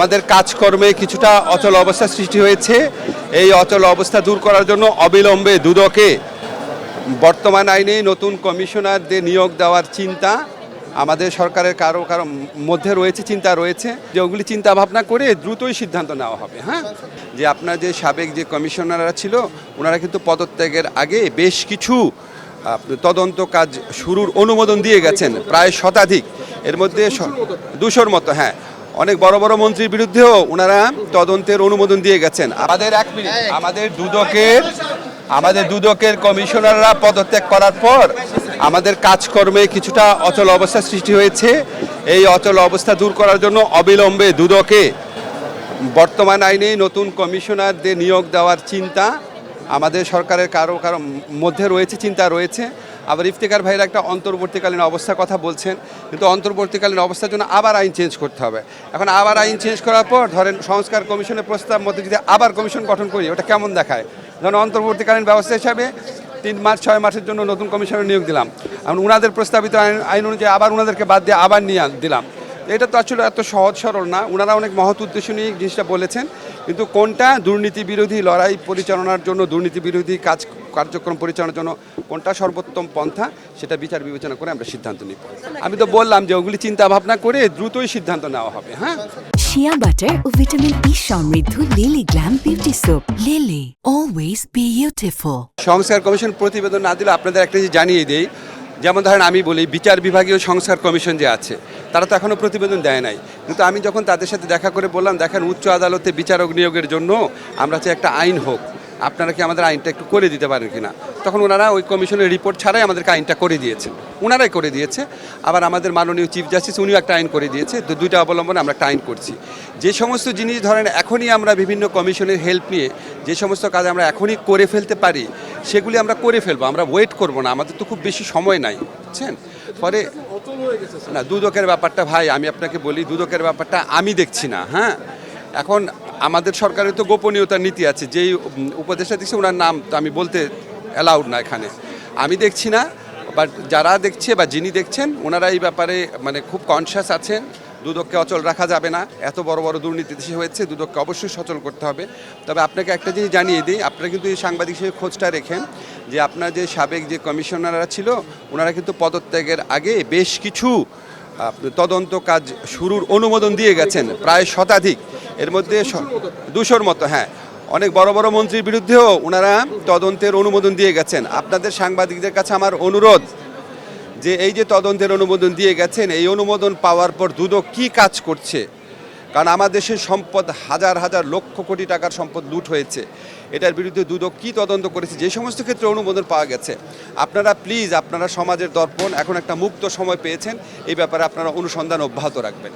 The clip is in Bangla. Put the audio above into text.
আমাদের কাজকর্মে কিছুটা অচল অবস্থা সৃষ্টি হয়েছে। এই অচল অবস্থা দূর করার জন্য অবিলম্বে দুদকে বর্তমান আইনে নতুন কমিশনারদের নিয়োগ দেওয়ার চিন্তা আমাদের সরকারের কারো মধ্যে রয়েছে, চিন্তা রয়েছে যে ওগুলি চিন্তা ভাবনা করে দ্রুতই সিদ্ধান্ত নেওয়া হবে। হ্যাঁ, যে আপনার যে সাবেক যে কমিশনাররা ছিল ওনারা কিন্তু পদত্যাগের আগে বেশ কিছু তদন্ত কাজ শুরুর অনুমোদন দিয়ে গেছেন, প্রায় শতাধিক। এর মধ্যে 200-র মতো। হ্যাঁ, অনেক বড় বড় মন্ত্রীর বিরুদ্ধেও ওনারা তদন্তের অনুমোদন দিয়ে গেছেন। আমাদের দুদকের কমিশনাররা পদত্যাগ করার পর আমাদের কাজকর্মে কিছুটা অচল অবস্থা সৃষ্টি হয়েছে। এই অচল অবস্থা দূর করার জন্য অবিলম্বে দুদকে বর্তমান আইনে নতুন কমিশনারদের নিয়োগ দেওয়ার চিন্তা আমাদের সরকারের কারো মধ্যে রয়েছে, চিন্তা রয়েছে। আবার ইফতেখার ভাইরা একটা অন্তর্বর্তীকালীন অবস্থার কথা বলছেন, কিন্তু অন্তর্বর্তীকালীন অবস্থার জন্য আবার আইন চেঞ্জ করতে হবে। এখন আবার আইন চেঞ্জ করার পর ধরেন সংস্কার কমিশনের প্রস্তাব মধ্যে যদি আবার কমিশন গঠন করি, ওটা কেমন দেখায়? ধরেন অন্তর্বর্তীকালীন ব্যবস্থা হিসাবে 3 মাস 6 মাসের জন্য নতুন কমিশনার নিয়োগ দিলাম, এখন ওনাদের প্রস্তাবিত আইন অনুযায়ী আবার ওনাদেরকে বাদ দিয়ে আবার নিয়ে দিলাম। এটা তো আসলে এত সহজ সরল না। ওনারা অনেক মহৎ উদ্দেশ্য নিয়ে জিনিসটা বলেছেন, কিন্তু কোনটা দুর্নীতি বিরোধী লড়াই পরিচালনার জন্য, দুর্নীতি বিরোধী কার্যক্রম পরিচালনার জন্য কোনটা সর্বোত্তম পন্থা, সেটা বিচার বিবেচনা করে আমরা সিদ্ধান্ত নিব। আমি তো বললাম যে ওগুলি চিন্তা ভাবনা করে দ্রুতই সিদ্ধান্ত নেওয়া হবে। হ্যাঁ, শিয়া বাটার ও ভিটামিন ই সমৃদ্ধ lily glam beauty soap. Lily, always beautiful. সংস্কার কমিশন প্রতিবেদন না দিলে আপনাদের একটা জিনিস জানিয়ে দেই, যেমন ধরেন আমি বলি বিচার বিভাগীয় সংস্কার কমিশন যে আছে তারা তো এখনও প্রতিবেদন দেয় নাই, কিন্তু আমি যখন তাদের সাথে দেখা করে বললাম দেখেন উচ্চ আদালতে বিচারক নিয়োগের জন্য আমরা চাই একটা আইন হোক, আপনারা কি আমাদের আইনটা একটু করে দিতে পারেন কিনা, তখন ওনারা ওই কমিশনের রিপোর্ট ছাড়াই আমাদেরকে আইনটা করে দিয়েছেন। ওনারাই করে দিয়েছে। আবার আমাদের মাননীয় চিফ জাস্টিস উনিও একটা আইন করে দিয়েছে। তো দুইটা অবলম্বনে আমরা একটা আইন করছি। যে সমস্ত জিনিস ধরেন এখনই আমরা বিভিন্ন কমিশনের হেল্প নিয়ে যে সমস্ত কাজ আমরা এখনই করে ফেলতে পারি সেগুলি আমরা করে ফেলবো, আমরা ওয়েট করব না। আমাদের তো খুব বেশি সময় নাই, বুঝছেন। পরে না, দুদকের ব্যাপারটা ভাই আমি আপনাকে বলি, দুদকের ব্যাপারটা আমি দেখছি না। হ্যাঁ, এখন আমাদের সরকারের তো গোপনীয়তার নীতি আছে। যেই উপদেষ্টা দিচ্ছে ওনার নাম তো আমি বলতে অ্যালাউড না এখানে, আমি দেখছি না। বাট যারা দেখছে বা যিনি দেখছেন ওনারা এই ব্যাপারে মানে খুব কনসিয়াস আছেন। দুদককে অচল রাখা যাবে না, এত বড় বড় দুর্নীতি দেশে হয়েছে, দুদককে অবশ্যই সচল করতে হবে। তবে আপনাকে একটা জিনিস জানিয়ে দিই, আপনারা কিন্তু এই সাংবাদিক হিসেবে খোঁজটা রেখেন যে আপনার যে সাবেক যে কমিশনাররা ছিল ওনারা কিন্তু পদত্যাগের আগে বেশ কিছু তদন্ত কাজ শুরুর অনুমোদন দিয়ে গেছেন, প্রায় শতাধিক। এর মধ্যে 200-র মতো। হ্যাঁ, অনেক বড় বড় মন্ত্রীর বিরুদ্ধেও ওনারা তদন্তের অনুমোদন দিয়ে গেছেন। আপনাদের সাংবাদিকদের কাছে আমার অনুরোধ যে এই যে তদন্তের অনুমোদন দিয়ে গেছেন, এই অনুমোদন পাওয়ার পর দুদক কী কাজ করছে, কারণ আমার দেশের সম্পদ হাজার হাজার লক্ষ কোটি টাকার সম্পদ লুট হয়েছে, এটার বিরুদ্ধে দুদক কী তদন্ত করেছে, যে সমস্ত ক্ষেত্রে অনুমোদন পাওয়া গেছে, আপনারা প্লিজ, আপনারা সমাজের দর্পণ, এখন একটা মুক্ত সময় পেয়েছেন, এই ব্যাপারে আপনারা অনুসন্ধান অব্যাহত রাখবেন।